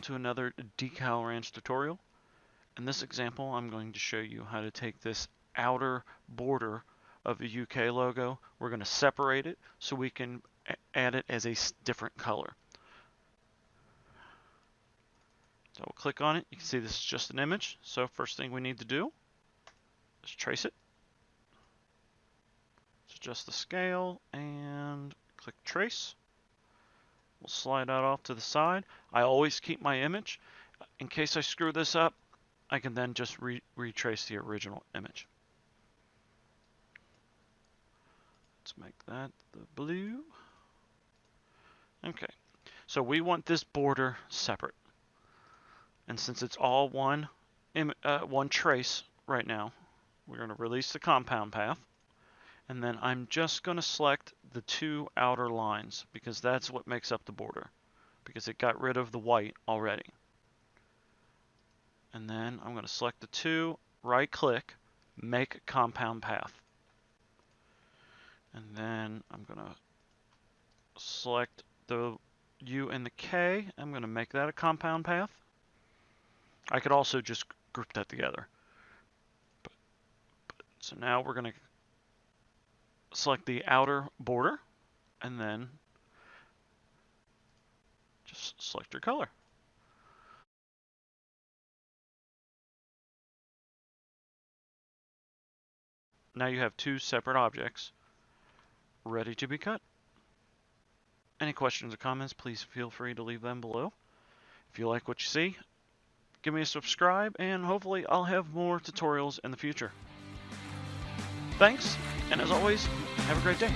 welcome to another Decal Ranch tutorial. In this example, I'm going to show you how to take this outer border of the UK logo. We're going to separate it so we can add it as a different color. So we'll click on it. You can see this is just an image. So first thing we need to do is trace it. So adjust the scale and click trace. We'll slide that off to the side. I always keep my image. In case I screw this up, I can then just retrace the original image. Let's make that the blue. Okay, so we want this border separate. And since it's all one trace right now, we're going to release the compound path. And then I'm just going to select the two outer lines because that's what makes up the border, because it got rid of the white already. And then I'm going to select the two, right click, make compound path. And then I'm going to select the U and the K. I'm going to make that a compound path. I could also just group that together. So now we're going to select the outer border and then just select your color. Now you have two separate objects ready to be cut. Any questions or comments, please feel free to leave them below. If you like what you see, give me a subscribe and hopefully I'll have more tutorials in the future. Thanks, and as always, have a great day.